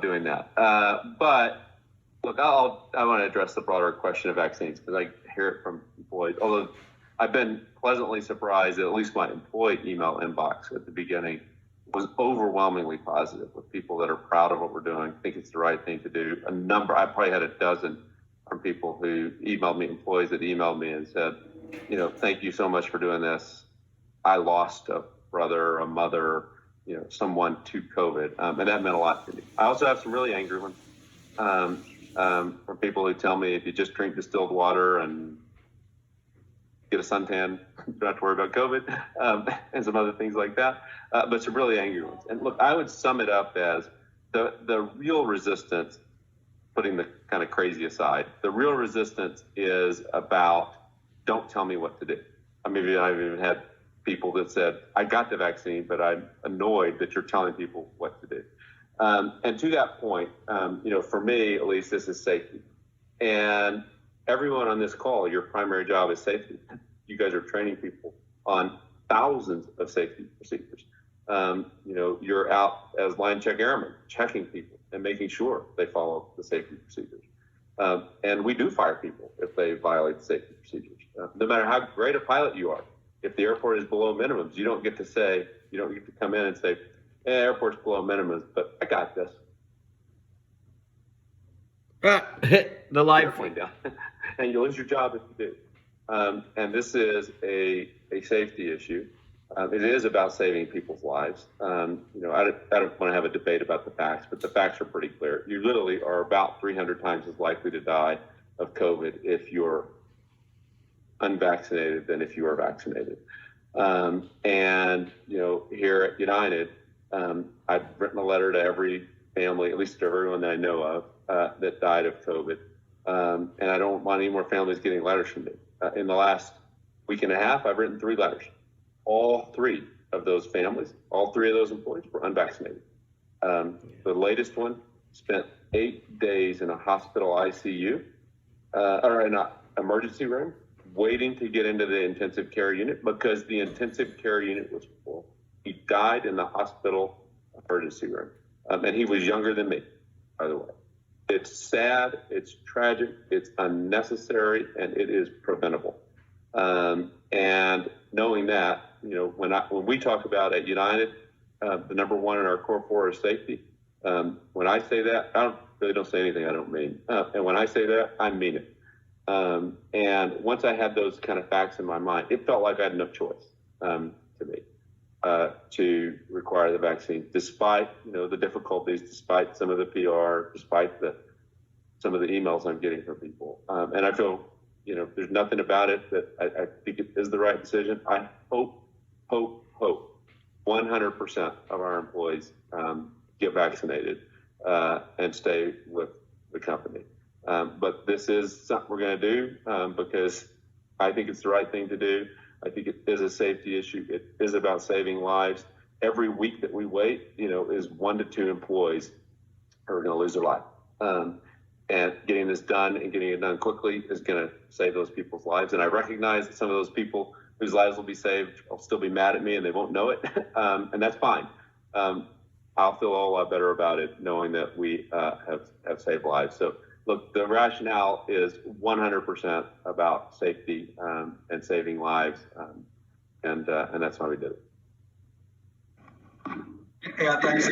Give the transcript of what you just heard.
doing that. But look, I want to address the broader question of vaccines because I hear it from employees. Although I've been pleasantly surprised that at least my employee email inbox at the beginning was overwhelmingly positive with people that are proud of what we're doing, think it's the right thing to do. I probably had a dozen from people who emailed me, employees that emailed me and said, thank you so much for doing this. I lost a brother, a mother, someone to COVID, and that meant a lot to me. I also have some really angry ones from people who tell me if you just drink distilled water and get a suntan, you don't have to worry about COVID, and some other things like that, but some really angry ones. And look, I would sum it up as the real resistance, putting the kind of crazy aside, the real resistance is about don't tell me what to do. I mean, I've even had people that said, I got the vaccine, but I'm annoyed that you're telling people what to do. And to that point, for me, at least, this is safety. And everyone on this call, your primary job is safety. You guys are training people on thousands of safety procedures. You're out as line check airmen, checking people and making sure they follow the safety procedures. And we do fire people if they violate the safety procedures. No matter how great a pilot you are, if the airport is below minimums, you don't get to come in and say, airport's below minimums, but I got this. Hit the live point down, and you lose your job if you do. And this is a safety issue. It is about saving people's lives. I don't want to have a debate about the facts, but the facts are pretty clear. You literally are about 300 times as likely to die of COVID if you're unvaccinated than if you are vaccinated. Here at United, I've written a letter to every family, at least to everyone that I know of, that died of COVID. And I don't want any more families getting letters from me. In the last week and a half, I've written 3 letters. All 3 of those families, all 3 of those employees were unvaccinated. The latest one spent 8 days in a hospital ICU, or in an emergency room, waiting to get into the intensive care unit because the intensive care unit was full. He died in the hospital emergency room. And he was younger than me, by the way. It's sad, it's tragic, it's unnecessary, and it is preventable. And knowing that, when we talk about at United, the number 1 in our core 4 is safety. When I say that, I really don't say anything I don't mean. And when I say that, I mean it. And once I had those kind of facts in my mind, it felt like I had no choice to me to require the vaccine, despite the difficulties, despite some of the PR, despite some of the emails I'm getting from people. And I feel there's nothing about it that I think it is the right decision. I hope 100% of our employees get vaccinated and stay with the company. But this is something we're going to do because I think it's the right thing to do. I think it is a safety issue. It is about saving lives. Every week that we wait, is 1 to 2 employees who are going to lose their life. And getting this done and getting it done quickly is going to save those people's lives. And I recognize that some of those people whose lives will be saved will still be mad at me and they won't know it. And that's fine. I'll feel a whole lot better about it knowing that we have saved lives. So look, the rationale is 100% about safety and saving lives. And that's why we did it. Yeah, thanks.